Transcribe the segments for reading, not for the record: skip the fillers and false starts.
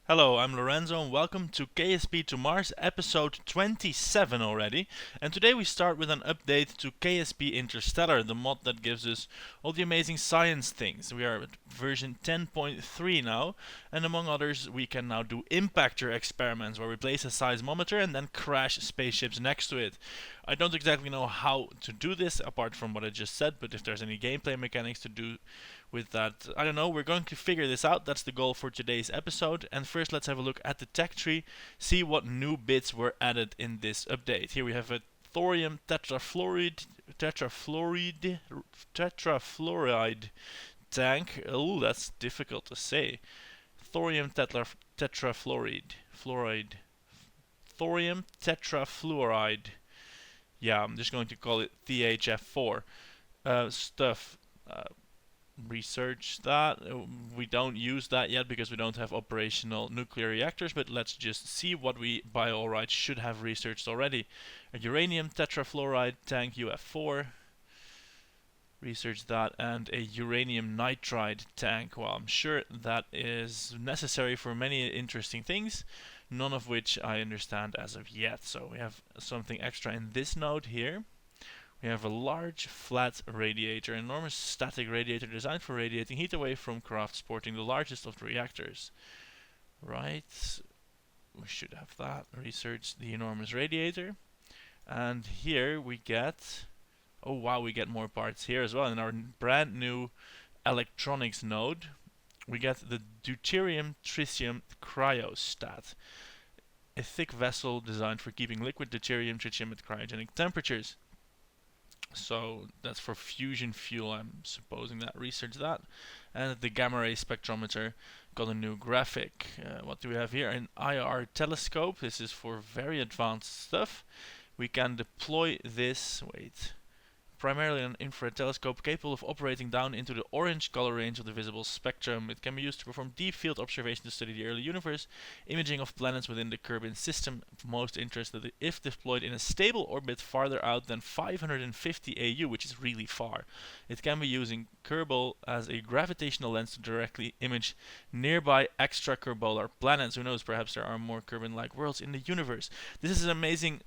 Hello, I'm Lorenzo and welcome to KSP to Mars episode 27 already. And today we start with an update to KSP Interstellar, the mod that gives us all the amazing science things. We are at version 10.3 now, and among others we can now do impactor experiments where we place a seismometer and then crash spaceships next to it. I don't exactly know how to do this apart from what I just said, but if there's any gameplay mechanics to do with that, I don't know. We're going to figure this out. That's the goal for today's episode. And first, let's have a look at the tech tree, see what new bits were added in this update. Here we have a thorium tetrafluoride tank. Oh, that's difficult to say. Thorium tetrafluoride. Thorium tetrafluoride. Yeah, I'm just going to call it THF4. Stuff. Uh, Research that. We don't use that yet because we don't have operational nuclear reactors, but let's just see what we by all rights should have researched already. A uranium tetrafluoride tank UF4, research that, and a uranium nitride tank. Well, I'm sure that is necessary for many interesting things, none of which I understand as of yet. So we have something extra in this node here. We have a large flat radiator, an enormous static radiator designed for radiating heat away from craft sporting the largest of the reactors. Right, we should have that. Research the enormous radiator. And here we get, oh wow, we get more parts here as well. In our brand new electronics node, we get the deuterium tritium cryostat, a thick vessel designed for keeping liquid deuterium tritium at cryogenic temperatures. So that's for fusion fuel, I'm supposing that. Research that. And the gamma ray spectrometer got a new graphic. What do we have here? An IR telescope. This is for very advanced stuff. We can deploy this, primarily an infrared telescope capable of operating down into the orange color range of the visible spectrum. It can be used to perform deep field observation to study the early universe, imaging of planets within the Kerbin system. Of most interest if deployed in a stable orbit farther out than 550 AU, which is really far. It can be using Kerbal as a gravitational lens to directly image nearby extrakerbular planets. Who knows, perhaps there are more Kerbin-like worlds in the universe. This is an amazing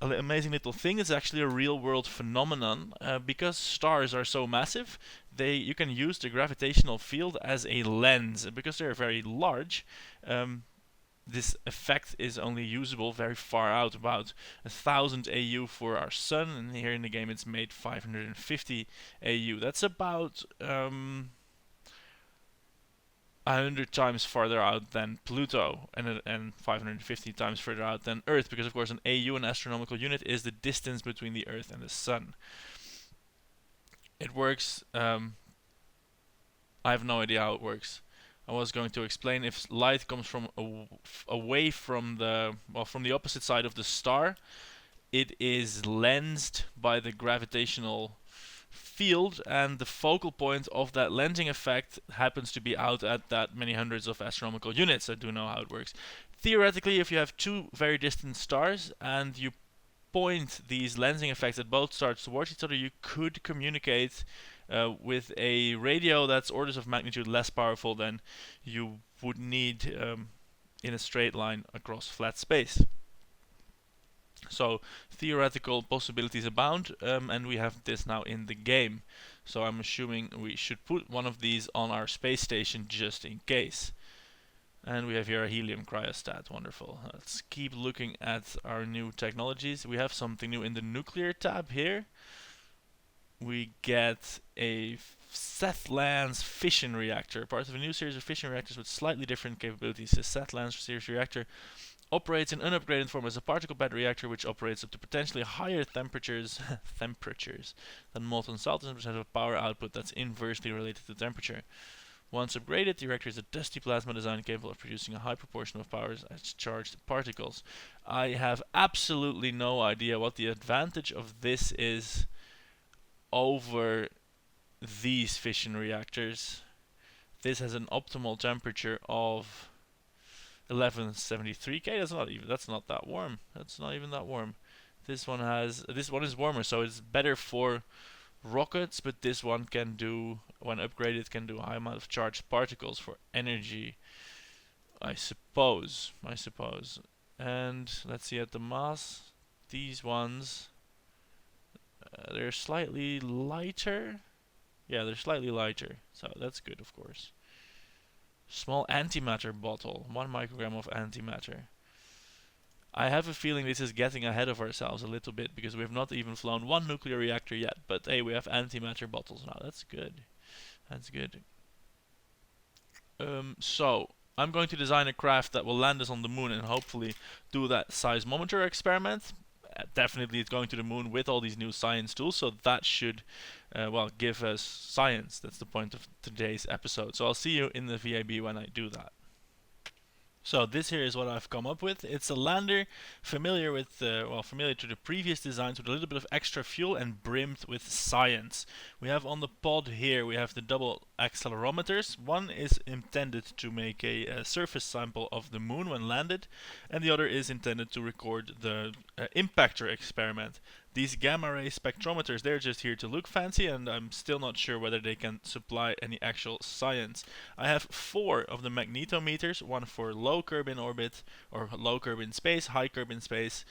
little thing. It's actually a real world phenomenon because stars are so massive. You can use the gravitational field as a lens because they're very large. This effect is only usable very far out, about 1000 AU for our sun, and here in the game it's made 550 AU. That's about 100 times farther out than Pluto, and 550 times further out than Earth, because of course an AU, an astronomical unit, is the distance between the Earth and the Sun. It works. I have no idea how it works. I was going to explain if light comes from away from from the opposite side of the star, it is lensed by the gravitational field, and the focal point of that lensing effect happens to be out at that many hundreds of astronomical units. I do know how it works. Theoretically, if you have two very distant stars and you point these lensing effects at both stars towards each other, you could communicate with a radio that's orders of magnitude less powerful than you would need in a straight line across flat space. So theoretical possibilities abound, and we have this now in the game. So I'm assuming we should put one of these on our space station just in case. And we have here a helium cryostat. Wonderful. Let's keep looking at our new technologies. We have something new in the nuclear tab here. We get a Seth-Lance fission reactor, part of a new series of fission reactors with slightly different capabilities. The Seth-Lance series reactor operates in unupgraded form as a particle bed reactor, which operates up to potentially higher temperatures than molten salt, and has a power output that's inversely related to temperature. Once upgraded, the reactor is a dusty plasma design capable of producing a high proportion of power as charged particles. I have absolutely no idea what the advantage of this is over these fission reactors. This has an optimal temperature of 1173K. That's not that warm. That's not even that warm. This one is warmer, so it's better for rockets, but this one can do, when upgraded, can do a high amount of charged particles for energy. I suppose. And let's see at the mass. These ones, they're slightly lighter. Yeah, they're slightly lighter, so that's good, of course. Small antimatter bottle, 1 microgram of antimatter. I have a feeling this is getting ahead of ourselves a little bit because we have not even flown one nuclear reactor yet. But hey, we have antimatter bottles now. That's good. That's good. So I'm going to design a craft that will land us on the moon and hopefully do that seismometer experiment. Definitely it's going to the moon with all these new science tools, so that should, well, give us science. That's the point of today's episode. So I'll see you in the VIB when I do that. So this here is what I've come up with. It's a lander familiar with, well, familiar to the previous designs with a little bit of extra fuel and brimmed with science. We have on the pod here, we have the double accelerometers. One is intended to make a surface sample of the moon when landed, and the other is intended to record the impactor experiment. These gamma ray spectrometers, they're just here to look fancy, and I'm still not sure whether they can supply any actual science. I have 4 of the magnetometers, one for low Kerbin orbit, or low Kerbin space, high Kerbin space,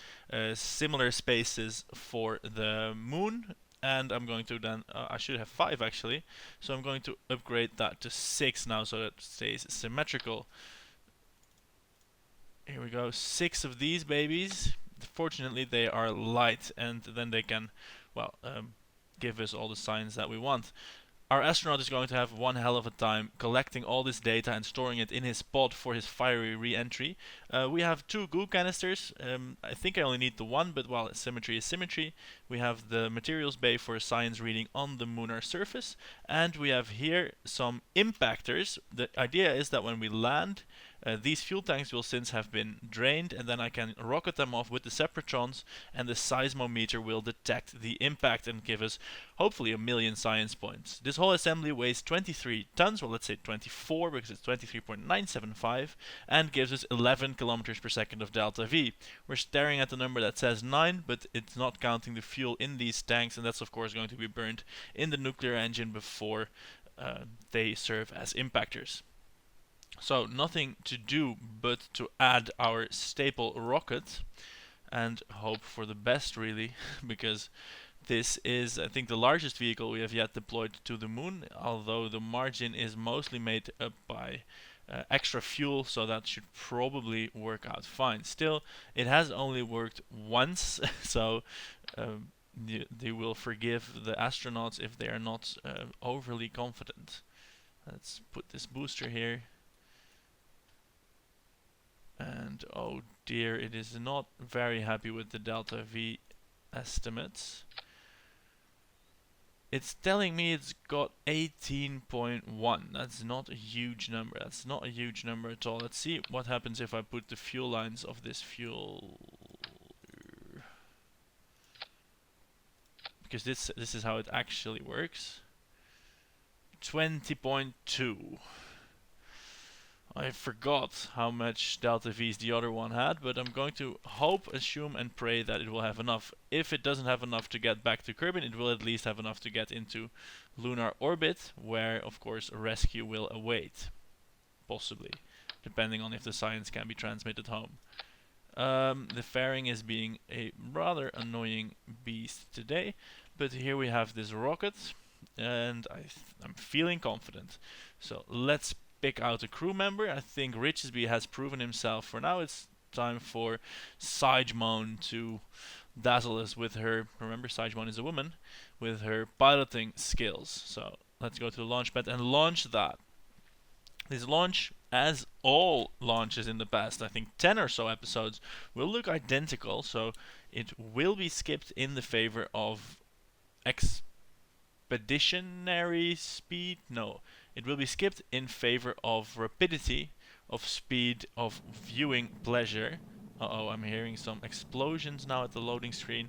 similar spaces for the moon, and I'm going to then, I should have 5 actually, so I'm going to upgrade that to 6 now so that it stays symmetrical. Here we go, 6 of these babies. Fortunately they are light, and then they can, well, give us all the science that we want. Our astronaut is going to have one hell of a time collecting all this data and storing it in his pod for his fiery re-entry. We have 2 goo canisters. I think I only need the one, but well, symmetry is symmetry. We have the materials bay for science reading on the lunar surface, and we have here some impactors. The idea is that when we land, these fuel tanks will since have been drained, and then I can rocket them off with the separatrons, and the seismometer will detect the impact and give us hopefully a million science points. This whole assembly weighs 23 tons, well, let's say 24 because it's 23.975, and gives us 11 kilometers per second of delta V. We're staring at the number that says 9, but it's not counting the fuel in these tanks, and that's of course going to be burned in the nuclear engine before they serve as impactors. So nothing to do but to add our staple rocket and hope for the best, really, because this is, I think, the largest vehicle we have yet deployed to the moon, although the margin is mostly made up by extra fuel, so that should probably work out fine. Still, it has only worked once, so they will forgive the astronauts if they are not overly confident. Let's put this booster here. And oh dear, it is not very happy with the delta V estimates. It's telling me it's got 18.1. That's not a huge number. That's not a huge number at all. Let's see what happens if I put the fuel lines of this fuel. Because this is how it actually works. 20.2. I forgot how much delta V's the other one had, but I'm going to hope, assume and pray that it will have enough. If it doesn't have enough to get back to Kerbin, it will at least have enough to get into lunar orbit, where of course a rescue will await. Possibly, depending on if the science can be transmitted home. The fairing is being a rather annoying beast today, but here we have this rocket, and I'm feeling confident. So let's pick out a crew member. I think Richesby has proven himself. For now, it's time for Seismic to dazzle us with her. Remember, Seismic is a woman with her piloting skills. So let's go to the launch pad and launch that. This launch, as all launches in the past, I think 10 or so episodes, will look identical. So it will be skipped in the favor of expeditionary speed. No. It will be skipped in favor of rapidity, of speed, of viewing pleasure. Uh-oh, I'm hearing some explosions now at the loading screen.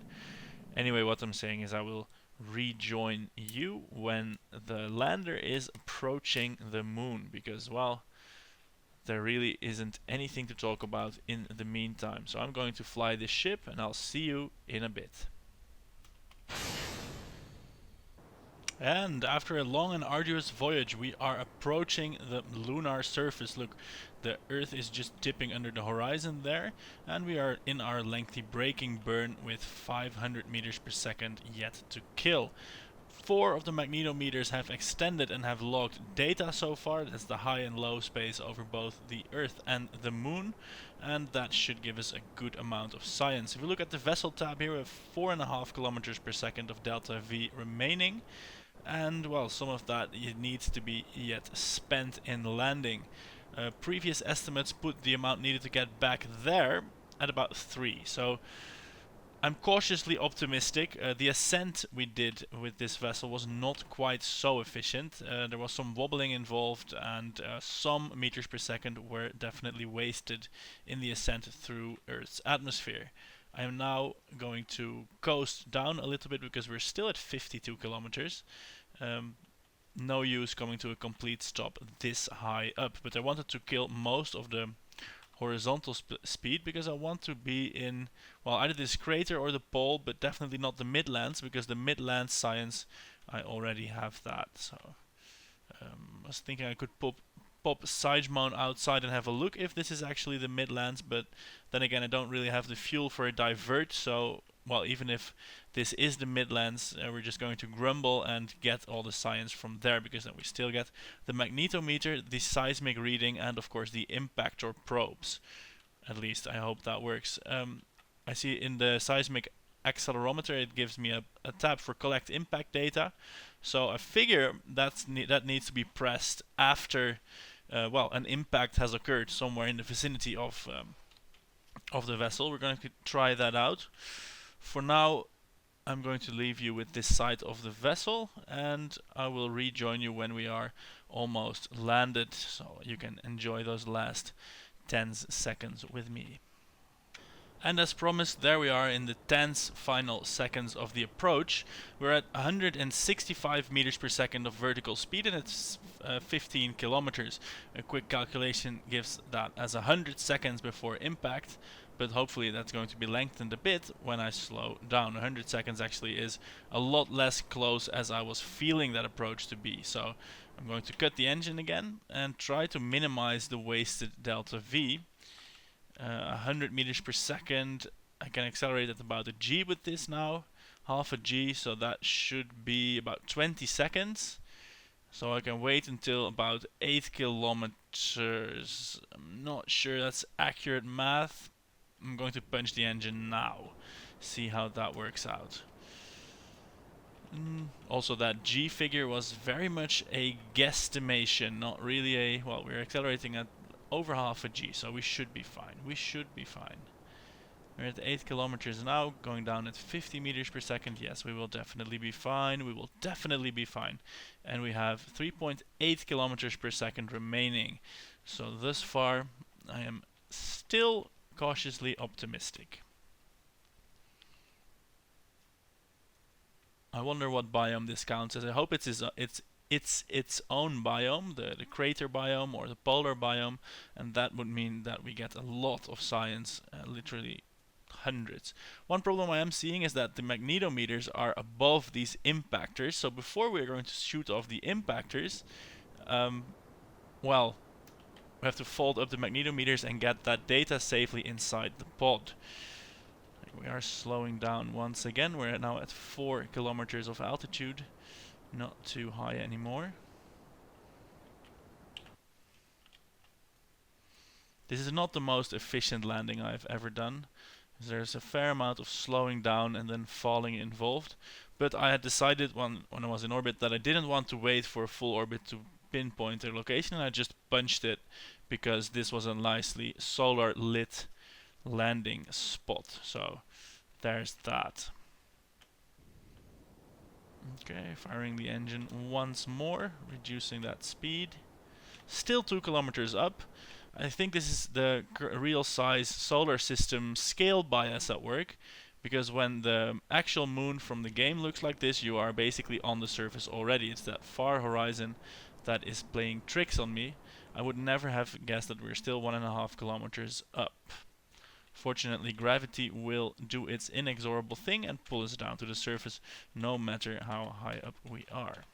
Anyway, what I'm saying is I will rejoin you when the lander is approaching the moon, because, well, there really isn't anything to talk about in the meantime. So I'm going to fly this ship, and I'll see you in a bit. And after a long and arduous voyage, we are approaching the lunar surface. Look, the Earth is just dipping under the horizon there, and we are in our lengthy braking burn with 500 meters per second yet to kill. 4 of the magnetometers have extended and have logged data so far. That's the high and low space over both the Earth and the Moon, and that should give us a good amount of science. If we look at the vessel tab here, we have 4.5 kilometers per second of delta V remaining, and well, some of that needs to be yet spent in landing. Previous estimates put the amount needed to get back there at about 3, so I'm cautiously optimistic. The ascent we did with this vessel was not quite so efficient. There was some wobbling involved, and some meters per second were definitely wasted in the ascent through Earth's atmosphere. I am now going to coast down a little bit because we're still at 52 kilometers. No use coming to a complete stop this high up, but I wanted to kill most of the horizontal speed because I want to be in, well, either this crater or the pole, but definitely not the midlands, because the midlands science, I already have that. So I was thinking I could pop Seismic outside and have a look if this is actually the midlands, but then again I don't really have the fuel for a divert, so well, even if this is the midlands, we're just going to grumble and get all the science from there, because then we still get the magnetometer, the seismic reading, and of course the impactor probes. At least I hope that works. I see in the seismic accelerometer it gives me a tab for collect impact data, so I figure that needs to be pressed after well, an impact has occurred somewhere in the vicinity of the vessel. We're going to try that out. For now, I'm going to leave you with this side of the vessel, and I will rejoin you when we are almost landed, so you can enjoy those last 10 seconds with me. And as promised, there we are in the tense final seconds of the approach. We're at 165 meters per second of vertical speed, and it's 15 kilometers. A quick calculation gives that as 100 seconds before impact, but hopefully that's going to be lengthened a bit when I slow down. 100 seconds actually is a lot less close as I was feeling that approach to be. So I'm going to cut the engine again and try to minimize the wasted delta V. 100 meters per second. I can accelerate at about a G with this now, half a G, so that should be about 20 seconds. So I can wait until about 8 kilometers. I'm not sure that's accurate math. I'm going to punch the engine now, see how that works out. Also, that G figure was very much a guesstimation, not really a, well, we're accelerating at over half a G, so we should be fine. We should be fine. We're at 8 kilometers now, going down at 50 meters per second. Yes, we will definitely be fine. We will definitely be fine. And we have 3.8 kilometers per second remaining. So thus far, I am still cautiously optimistic. I wonder what biome this counts as. I hope it's its own biome, the crater biome or the polar biome, and that would mean that we get a lot of science, literally hundreds. One problem I am seeing is that the magnetometers are above these impactors, so before we're going to shoot off the impactors, well, we have to fold up the magnetometers and get that data safely inside the pod. We are slowing down once again. We're now at 4 kilometers of altitude. Not too high anymore. This is not the most efficient landing I've ever done. There's a fair amount of slowing down and then falling involved. But I had decided when I was in orbit that I didn't want to wait for a full orbit to pinpoint a location, and I just punched it because this was a nicely solar lit landing spot. So there's that. Okay, firing the engine once more, reducing that speed. Still 2 kilometers up. I think this is the real size solar system scale bias at work, because when the actual moon from the game looks like this, you are basically on the surface already. It's that far horizon that is playing tricks on me. I would never have guessed that we're still 1.5 kilometers up. Fortunately, gravity will do its inexorable thing and pull us down to the surface no matter how high up we are.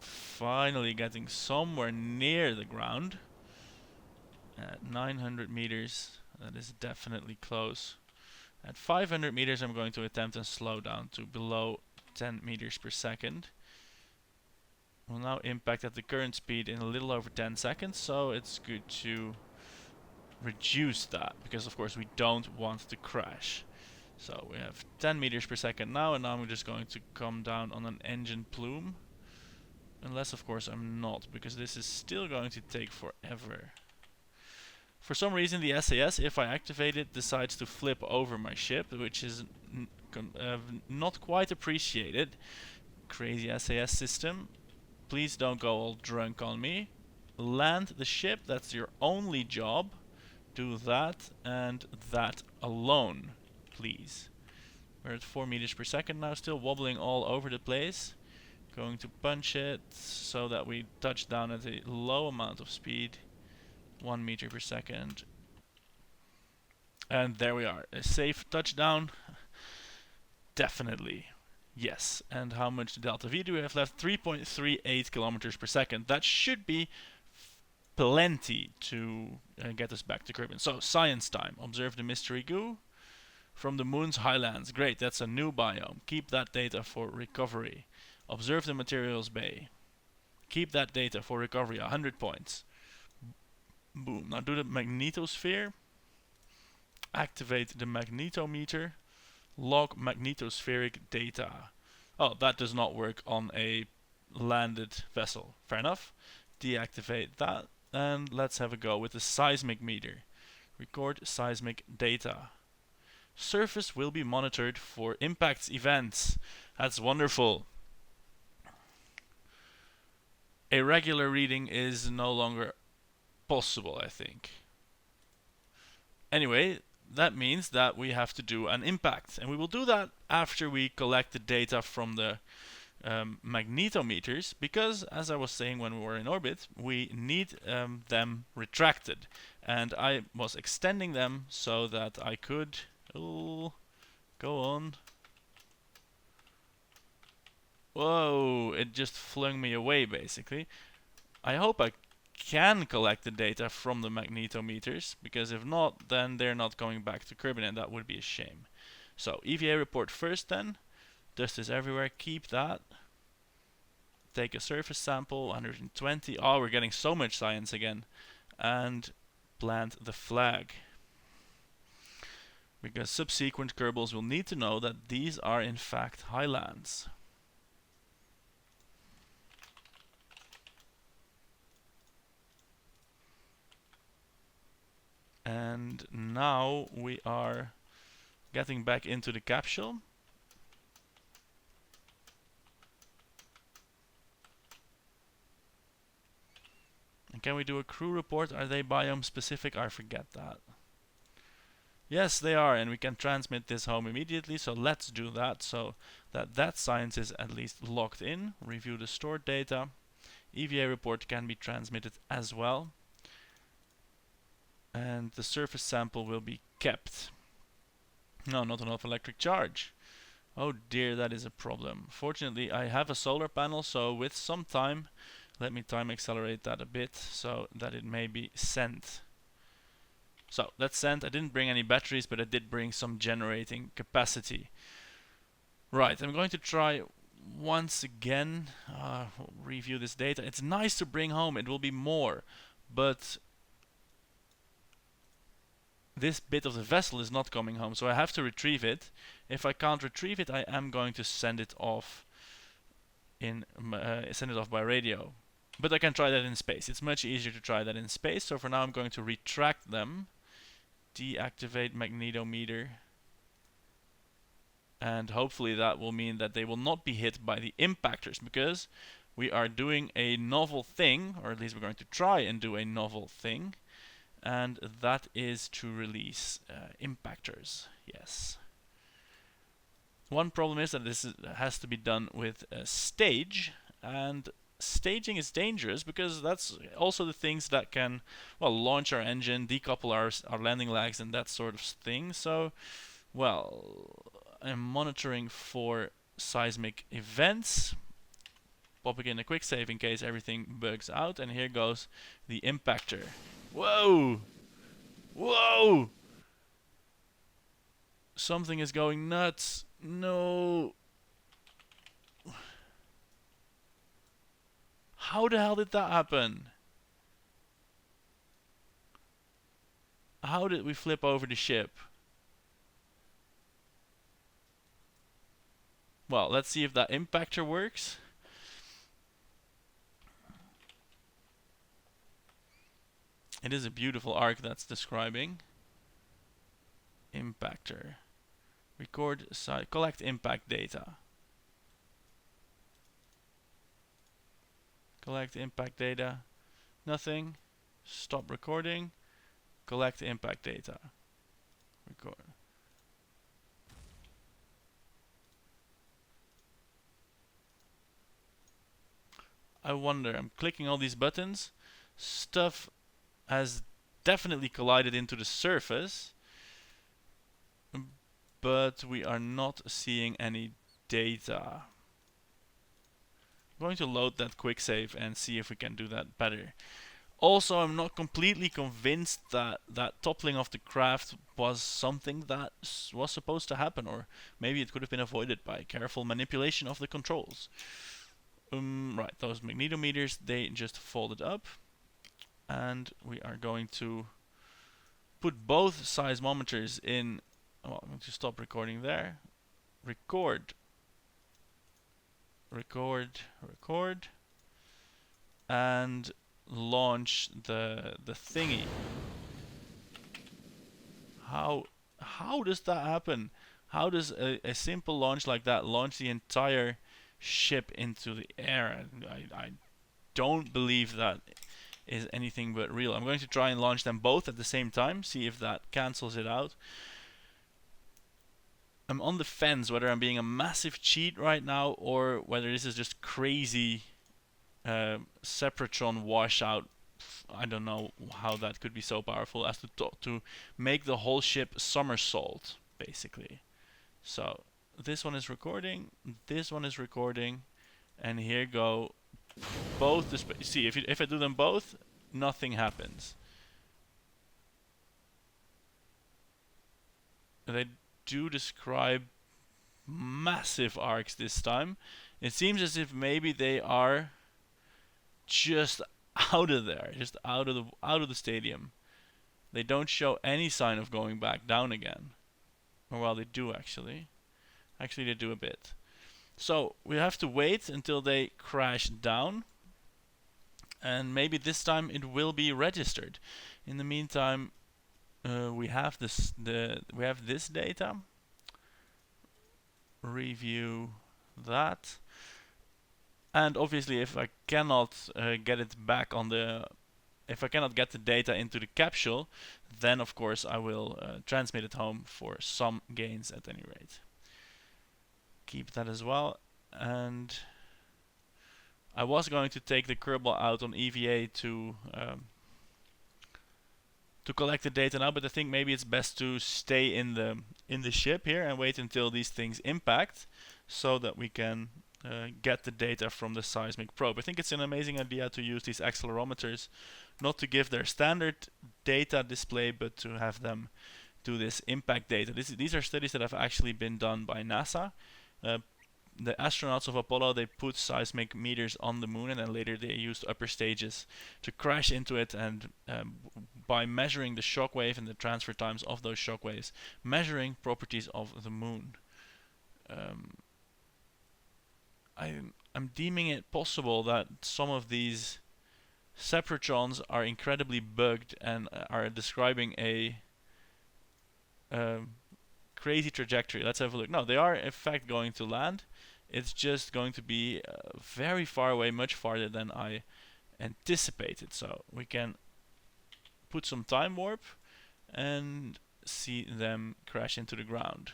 Finally getting somewhere near the ground. At 900 meters, that is definitely close. At 500 meters, I'm going to attempt and slow down to below 10 meters per second. We'll now impact at the current speed in a little over 10 seconds, so it's good to reduce that, because of course we don't want to crash. So we have 10 meters per second now, and now I'm just going to come down on an engine plume. Unless of course I'm not, because this is still going to take forever. For some reason the SAS, if I activate it, decides to flip over my ship, which is not quite appreciated. Crazy SAS system. Please don't go all drunk on me. Land the ship, that's your only job. Do that and that alone, please. We're at 4 meters per second now, still wobbling all over the place. Going to punch it so that we touch down at a low amount of speed. 1 meter per second. And there we are. A safe touchdown. Definitely. Yes. And how much delta V do we have left? 3.38 kilometers per second. That should be plenty to get us back to Kerbin. So, science time. Observe the mystery goo from the moon's highlands. Great, that's a new biome. Keep that data for recovery. Observe the materials bay. Keep that data for recovery. 100 points. Boom. Now do the magnetosphere. Activate the magnetometer. Log magnetospheric data. Oh, that does not work on a landed vessel. Fair enough. Deactivate that. And let's have a go with the seismic meter. Record seismic data. Surface will be monitored for impacts events. That's wonderful. A regular reading is no longer possible, I think. Anyway, that means that we have to do an impact, and we will do that after we collect the data from the magnetometers, because as I was saying when we were in orbit, we need them retracted, and I was extending them so that I could go on. Whoa, it just flung me away basically. I hope I can collect the data from the magnetometers, because if not, then they're not going back to Kerbin, and that would be a shame. So EVA report first then. Dust is everywhere, keep that. Take a surface sample, 120. Oh, we're getting so much science again. And plant the flag. Because subsequent Kerbals will need to know that these are in fact highlands. And now we are getting back into the capsule. And can we do a crew report? Are they biome specific? I forget that. Yes, they are, and we can transmit this home immediately, so let's do that so that science is at least locked in. Review the stored data. EVA report can be transmitted as well. And the surface sample will be kept. No, not enough electric charge. Oh dear, that is a problem. Fortunately, I have a solar panel, so with some time, let me time accelerate that a bit so that it may be sent. So that's sent. I didn't bring any batteries, but I did bring some generating capacity. Right, I'm going to try once again, review this data. It's nice to bring home, it will be more, but this bit of the vessel is not coming home, so I have to retrieve it. If I can't retrieve it, I am going to send it off by radio. But I can try that in space. It's much easier to try that in space, so for now I'm going to retract them. Deactivate magnetometer. And hopefully that will mean that they will not be hit by the impactors, because we are doing a novel thing, or at least we're going to try and do a novel thing. And that is to release impactors. Yes. One problem is that this has to be done with a stage, and staging is dangerous because that's also the things that can, well, launch our engine, decouple our landing legs, and that sort of thing. So, well, I'm monitoring for seismic events, popping in a quick save in case everything bugs out, and here goes the impactor. Whoa! Whoa! Something is going nuts. No. How the hell did that happen? How did we flip over the ship? Well, let's see if that impactor works. It is a beautiful arc that's describing. Impactor. Record, collect impact data. Collect impact data. Nothing. Stop recording. Collect impact data. Record. I wonder, I'm clicking all these buttons. Stuff has definitely collided into the surface, but we are not seeing any data. I'm going to load that quick save and see if we can do that better. Also, I'm not completely convinced that that toppling of the craft was something that was supposed to happen, or maybe it could have been avoided by careful manipulation of the controls. Right, those magnetometers, they just folded up, and we are going to put both seismometers in. Well, I'm going to stop recording there. Record, record, record, and launch the thingy. How does that happen? How does a simple launch like that launch the entire ship into the air? I don't believe that is anything but real. I'm going to try and launch them both at the same time, see if that cancels it out. I'm on the fence whether I'm being a massive cheat right now or whether this is just crazy Separatron washout. I don't know how that could be so powerful as to make the whole ship somersault, basically. So this one is recording, this one is recording, and here go both. See, if I do them both, nothing happens. They do describe massive arcs this time. It seems as if maybe they are just out of there, just out of the stadium. They don't show any sign of going back down again. Or well, they do actually. Actually, they do a bit. So we have to wait until they crash down, and maybe this time it will be registered. In the meantime, we have this data. Review that. And obviously, if I cannot get it back on if I cannot get the data into the capsule, then of course I will transmit it home for some gains at any rate. Keep that as well. And I was going to take the Kerbal out on EVA to collect the data now, but I think maybe it's best to stay in the ship here and wait until these things impact, so that we can get the data from the seismic probe. I think it's an amazing idea to use these accelerometers, not to give their standard data display, but to have them do this impact data. These are studies that have actually been done by NASA. The astronauts of Apollo, they put seismic meters on the moon, and then later they used upper stages to crash into it, and by measuring the shock wave and the transfer times of those shock waves, measuring properties of the moon. I'm deeming it possible that some of these separatrons are incredibly bugged and are describing a crazy trajectory. Let's have a look. No, they are in fact going to land. It's just going to be very far away, much farther than I anticipated. So we can put some time warp and see them crash into the ground.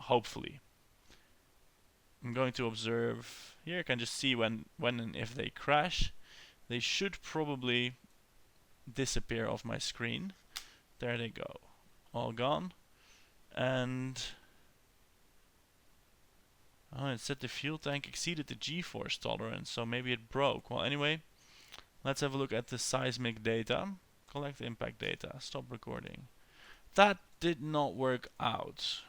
Hopefully. I'm going to observe here. I can just see when and if they crash. They should probably disappear off my screen. There they go. All gone. And oh, it said the fuel tank exceeded the G-force tolerance, so maybe it broke. Well, anyway, let's have a look at the seismic data. Collect impact data. Stop recording. That did not work out.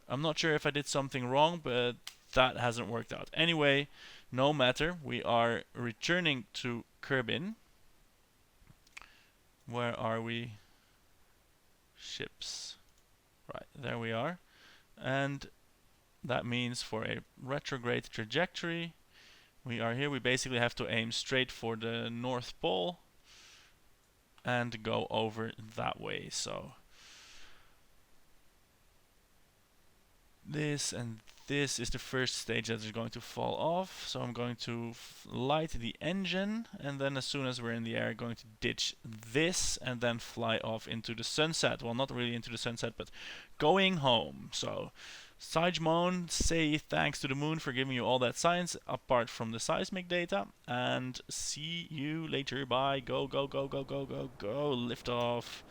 I'm not sure if I did something wrong, but that hasn't worked out. Anyway, no matter. We are returning to Kerbin. Where are we? Ships. Right, there we are. And that means for a retrograde trajectory, we are here. We basically have to aim straight for the North Pole and go over that way. So this and this is the first stage that is going to fall off. So I'm going to light the engine, and then as soon as we're in the air, going to ditch this and then fly off into the sunset. Well, not really into the sunset, but going home. So Seismic, say thanks to the moon for giving you all that science apart from the seismic data, and see you later. Bye. Go, go, go, go, go, go, go. Lift off.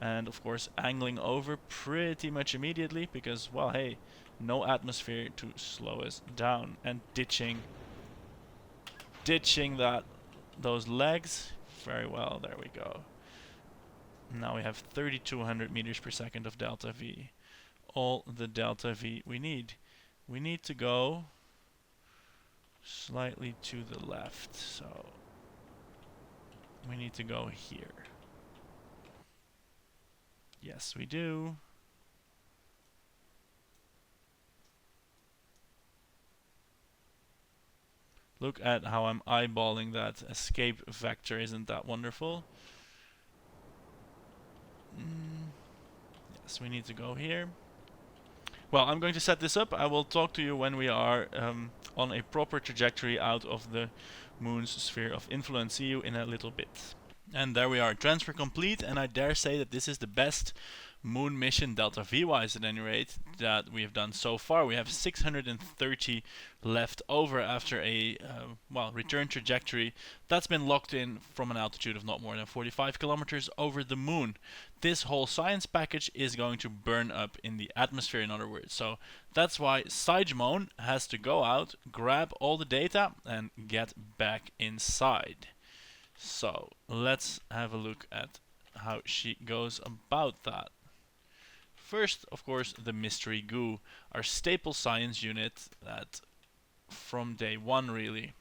And of course angling over pretty much immediately because, well, hey, no atmosphere to slow us down. And ditching those legs. Very well, there we go. Now we have 3200 meters per second of delta V. All the delta V we need. We need to go slightly to the left, so we need to go here. Yes, we do. Look at how I'm eyeballing that escape vector, isn't that wonderful? Yes, we need to go here. Well, I'm going to set this up. I will talk to you when we are on a proper trajectory out of the moon's sphere of influence. See you in a little bit. And there we are, transfer complete, and I dare say that this is the best moon mission delta V-wise at any rate that we have done so far. We have 630 left over after a well, return trajectory that's been locked in from an altitude of not more than 45 kilometers over the moon. This whole science package is going to burn up in the atmosphere, in other words. So that's why Seismic has to go out, grab all the data and get back inside. So let's have a look at how she goes about that. First, of course, the mystery goo, our staple science unit that from day one really.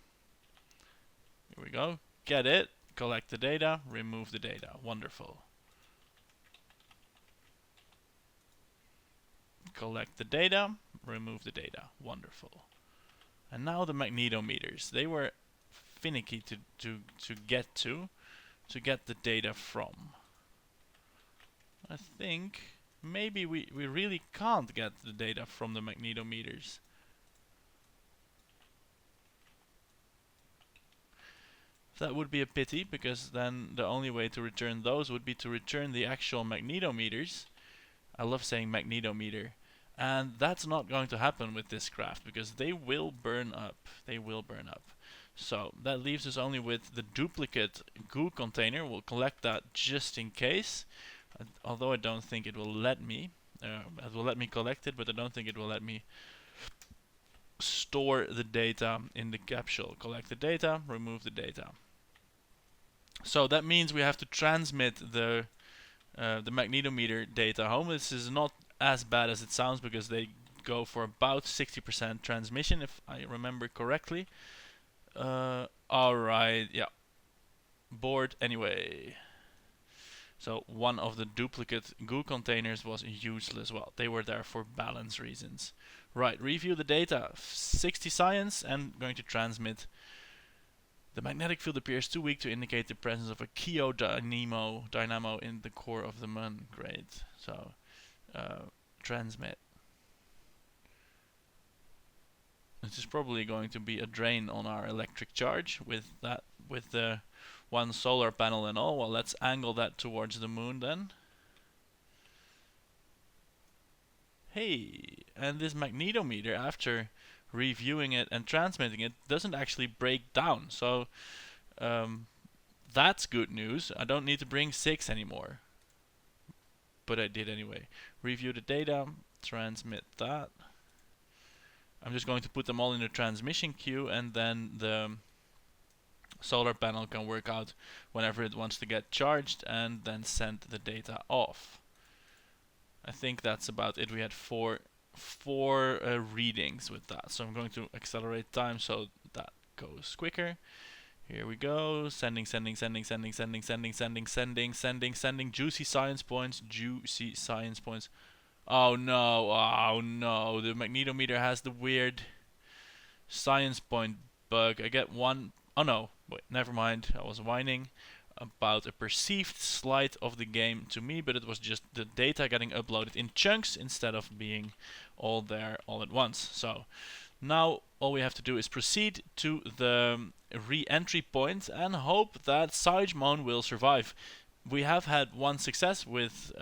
Here we go. Get it, collect the data, remove the data. Wonderful. Collect the data, remove the data. Wonderful. And now the magnetometers. They were finicky to get the data from. I think maybe we really can't get the data from the magnetometers. That would be a pity, because then the only way to return those would be to return the actual magnetometers. I love saying magnetometer. And that's not going to happen with this craft, because they will burn up. They will burn up. So that leaves us only with the duplicate goo container. We'll collect that just in case. Although I don't think it will let me. It will let me collect it, but I don't think it will let me store the data in the capsule. Collect the data, remove the data. So that means we have to transmit the magnetometer data home. This is not as bad as it sounds, because they go for about 60% transmission, if I remember correctly. Alright, yeah. Board anyway. So one of the duplicate goo containers was useless. Well, they were there for balance reasons. Right, review the data. 60 science, and going to transmit. The magnetic field appears too weak to indicate the presence of a dynamo in the core of the moon. Great. So, transmit. This is probably going to be a drain on our electric charge with the one solar panel and all. Well, let's angle that towards the moon then. Hey, and this magnetometer, after reviewing it and transmitting it doesn't actually break down. So that's good news. I don't need to bring 6 anymore. But I did anyway. Review the data, transmit that. I'm just going to put them all in the transmission queue, and then the solar panel can work out whenever it wants to get charged and then send the data off. I think that's about it. We had four readings with that, so I'm going to accelerate time so that goes quicker. Here we go. Sending. Juicy science points. Oh no. The magnetometer has the weird science point bug. I get one. Oh no. Wait, never mind. I was whining about a perceived slight of the game to me, but it was just the data getting uploaded in chunks instead of being all there all at once. So now all we have to do is proceed to the re-entry point and hope that Seismic will survive. We have had one success with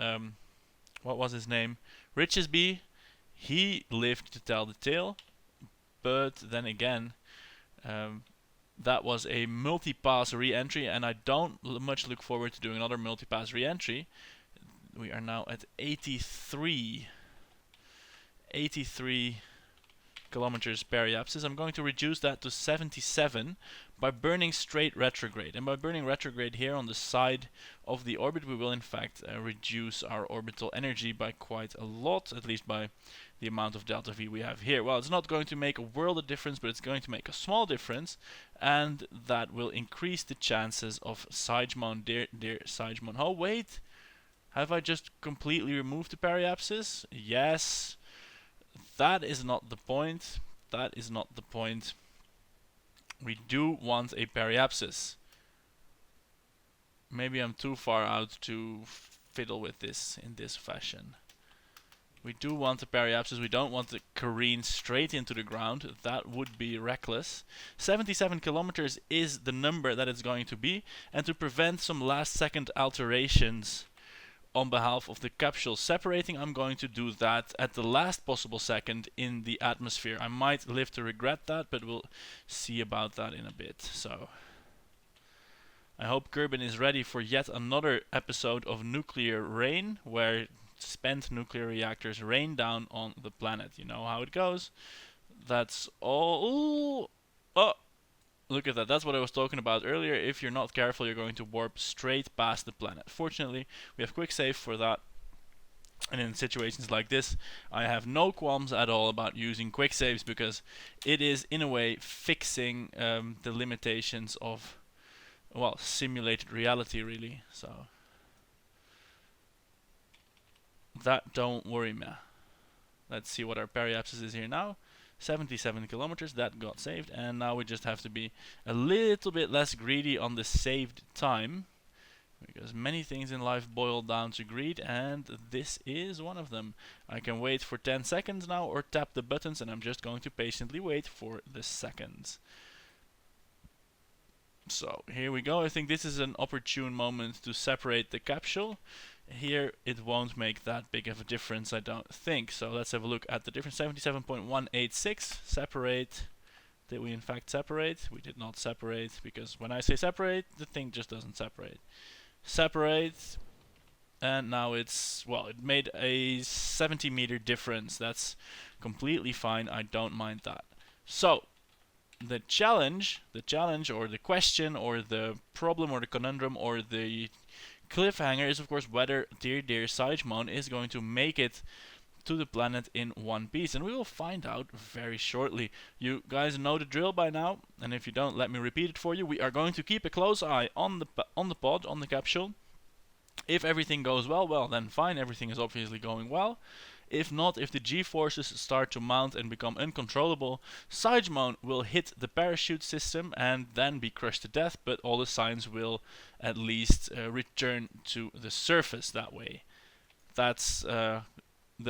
what was his name? Richesby. He lived to tell the tale, but then again, that was a multi-pass re-entry, and I don't much look forward to doing another multi-pass re-entry. We are now at 83 kilometers periapsis. I'm going to reduce that to 77 by burning straight retrograde. And by burning retrograde here on the side of the orbit, we will in fact reduce our orbital energy by quite a lot, at least by the amount of delta V we have here. Well, it's not going to make a world of difference, but it's going to make a small difference, and that will increase the chances of Seismic, dear Seismic. Oh wait, have I just completely removed the periapsis? Yes. That is not the point. That is not the point. We do want a periapsis. Maybe I'm too far out to fiddle with this in this fashion. We do want a periapsis. We don't want to careen straight into the ground. That would be reckless. 77 kilometers is the number that it's going to be. And to prevent some last second alterations on behalf of the capsule separating, I'm going to do that at the last possible second in the atmosphere. I might live to regret that, but we'll see about that in a bit. So I hope Kerbin is ready for yet another episode of Nuclear Rain, where spent nuclear reactors rain down on the planet. You know how it goes. That's all. Ooh. Oh, look at that. That's what I was talking about earlier. If you're not careful, you're going to warp straight past the planet. Fortunately, we have quick save for that. And in situations like this, I have no qualms at all about using quick saves, because it is, in a way, fixing the limitations of, well, simulated reality, really. So that don't worry me. Let's see what our periapsis is here now. 77 kilometers, that got saved, and now we just have to be a little bit less greedy on the saved time, because many things in life boil down to greed, and this is one of them. I can wait for 10 seconds now, or tap the buttons, and I'm just going to patiently wait for the seconds. So here we go. I think this is an opportune moment to separate the capsule. Here it won't make that big of a difference, I don't think. So let's have a look at the difference. 77.186. Separate. Did we in fact separate? We did not separate, because when I say separate, the thing just doesn't separate. Separate. And now it's, well, it made a 70 meter difference. That's completely fine. I don't mind that. So the challenge or the question or the problem or the conundrum or the cliffhanger is, of course, whether dear Seismic is going to make it to the planet in one piece, and we will find out very shortly. You guys know the drill by now, and if you don't, let me repeat it for you. We are going to keep a close eye on the pod, on the capsule. If everything goes well, then fine, everything is obviously going well. If not, if the G-forces start to mount and become uncontrollable, Seismic will hit the parachute system and then be crushed to death, but all the signs will at least return to the surface that way. That's the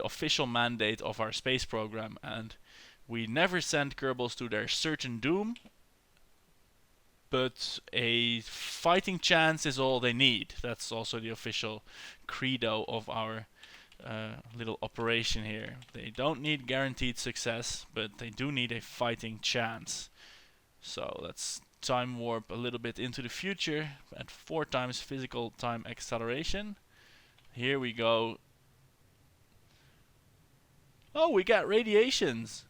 official mandate of our space program, and we never send Kerbals to their certain doom, but a fighting chance is all they need. That's also the official credo of our little operation here. They don't need guaranteed success, but they do need a fighting chance. So let's time warp a little bit into the future at 4 times physical time acceleration. Here we go. Oh, we got radiations.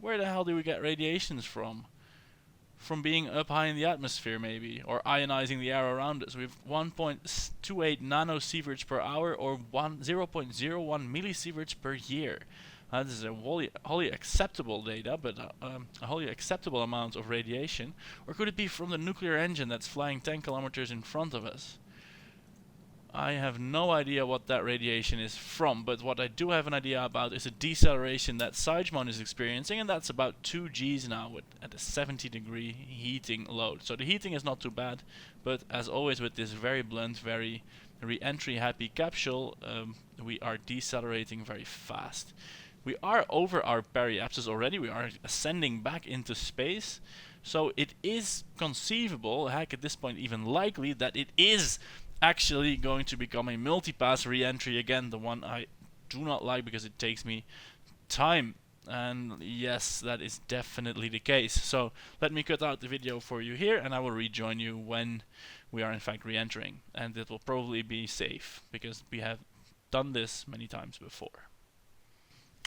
Where the hell do we get radiations from? From being up high in the atmosphere, maybe, or ionizing the air around us. We have 1.28 nanosieverts per hour, or 0.01 millisieverts per year. This is a wholly acceptable data, but a wholly acceptable amount of radiation. Or could it be from the nuclear engine that's flying 10 kilometers in front of us? I have no idea what that radiation is from, but what I do have an idea about is a deceleration that Seismic is experiencing, and that's about 2 Gs now at a 70-degree heating load. So the heating is not too bad, but as always with this very blunt, very re-entry happy capsule, we are decelerating very fast. We are over our periapsis already, we are ascending back into space, so it is conceivable, heck at this point even likely, that it is actually going to become a multipass re-entry again, the one I do not like because it takes me time. And yes, that is definitely the case. So let me cut out the video for you here, and I will rejoin you when we are in fact re-entering. And it will probably be safe because we have done this many times before.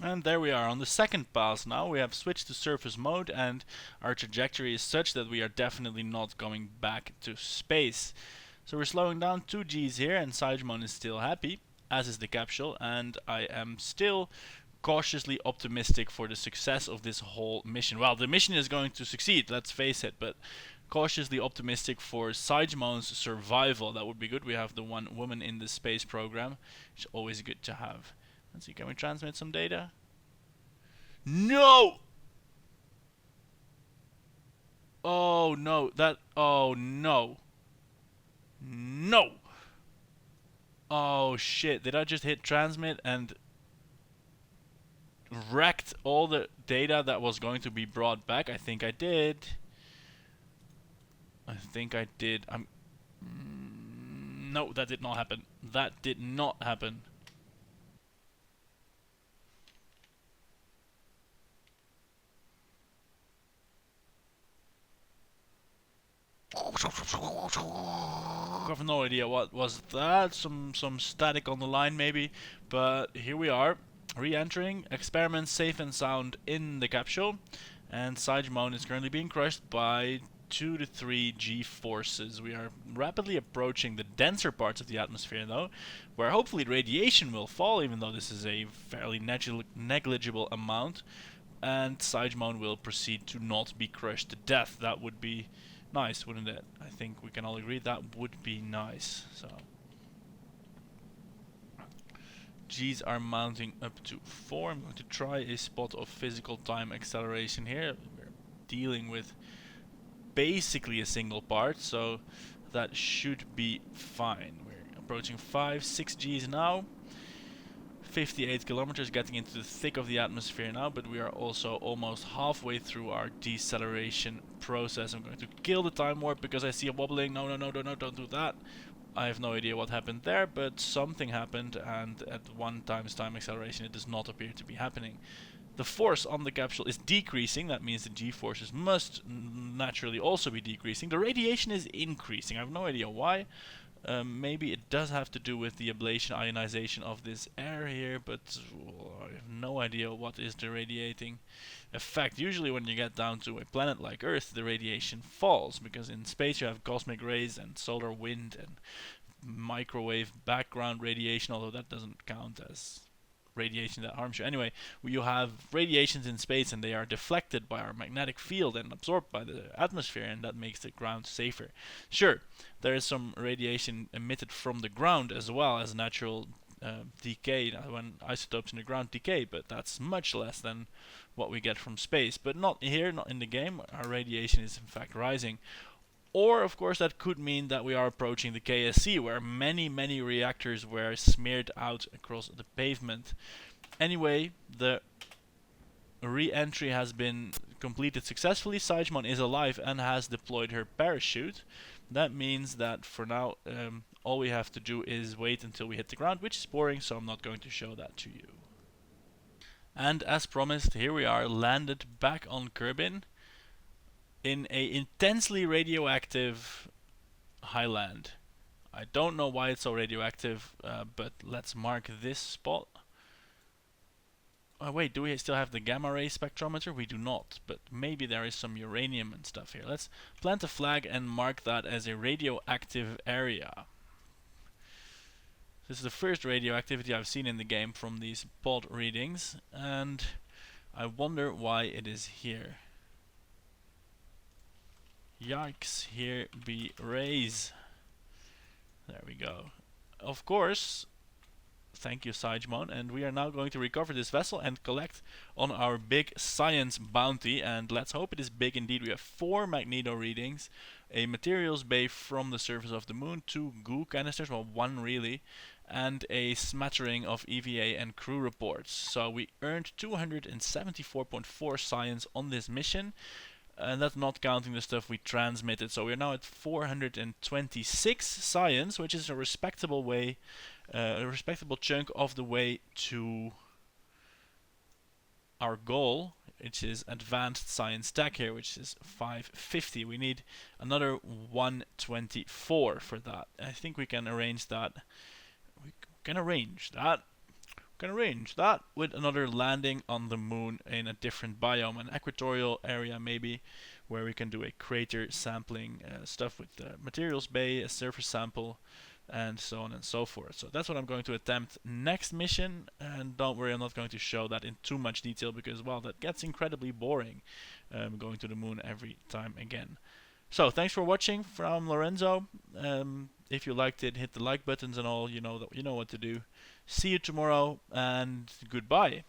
And there we are on the second pass now. We have switched to surface mode, and our trajectory is such that we are definitely not going back to space. So we're slowing down 2 Gs here, and Seismic is still happy, as is the capsule, and I am still cautiously optimistic for the success of this whole mission. Well, the mission is going to succeed, let's face it, but cautiously optimistic for Seismic's survival. That would be good. We have the one woman in the space program, which is always good to have. Let's see, can we transmit some data? No! Oh no, oh no. No! Oh shit, did I just hit transmit and wrecked all the data that was going to be brought back? I think I did. No, that did not happen. That did not happen. I have no idea what was that. Some static on the line maybe, but here we are, re-entering. Experiment safe and sound in the capsule, and Seismic is currently being crushed by 2 to 3 G forces. We are rapidly approaching the denser parts of the atmosphere though, where hopefully radiation will fall, even though this is a fairly negligible amount, and Seismic will proceed to not be crushed to death. That would be nice, wouldn't it? I think we can all agree that would be nice. So G's are mounting up to 4. I'm going to try a spot of physical time acceleration here. We're dealing with basically a single part, so that should be fine. We're approaching 6 G's now. 58 kilometers, getting into the thick of the atmosphere now, but we are also almost halfway through our deceleration process. I'm going to kill the time warp because I see a wobbling. No, don't do that. I have no idea what happened there, but something happened, and at 1 times time acceleration it does not appear to be happening. The force on the capsule is decreasing. That means the G-forces must naturally also be decreasing. The radiation is increasing. I have no idea why. Maybe it does have to do with the ablation ionization of this air here, but I have no idea what is the radiating effect. Usually when you get down to a planet like Earth, the radiation falls, because in space you have cosmic rays and solar wind and microwave background radiation, although that doesn't count as radiation that harms you. Anyway, you have radiations in space and they are deflected by our magnetic field and absorbed by the atmosphere, and that makes the ground safer. Sure, there is some radiation emitted from the ground as well as natural decay when isotopes in the ground decay, but that's much less than what we get from space. But not here, not in the game. Our radiation is in fact rising. Or, of course, that could mean that we are approaching the KSC, where many reactors were smeared out across the pavement. Anyway, the re-entry has been completed successfully. Saijmon is alive and has deployed her parachute. That means that for now, all we have to do is wait until we hit the ground, which is boring, so I'm not going to show that to you. And as promised, here we are, landed back on Kerbin in a intensely radioactive highland. I don't know why it's so radioactive, but let's mark this spot. Oh wait, do we still have the gamma ray spectrometer? We do not, but maybe there is some uranium and stuff here. Let's plant a flag and mark that as a radioactive area. This is the first radioactivity I've seen in the game from these pod readings, and I wonder why it is here. Yikes, here be rays. There we go. Of course, thank you, Saijmon. And we are now going to recover this vessel and collect on our big science bounty. And let's hope it is big indeed. We have 4 magneto readings, a materials bay from the surface of the moon, 2 goo canisters, well 1 really, and a smattering of EVA and crew reports. So we earned 274.4 science on this mission. And that's not counting the stuff we transmitted. So we're now at 426 science, which is a respectable way, a respectable chunk of the way to our goal, which is advanced science tech here, which is 550. We need another 124 for that. I think we can arrange that. We can arrange that. With another landing on the moon in a different biome, an equatorial area maybe, where we can do a crater sampling, stuff with the materials bay, a surface sample, and so on and so forth. So that's what I'm going to attempt next mission, and don't worry, I'm not going to show that in too much detail because, well, that gets incredibly boring, going to the moon every time again. So thanks for watching from Lorenzo. If you liked it, hit the like buttons and all. You know what to do. See you tomorrow, and goodbye.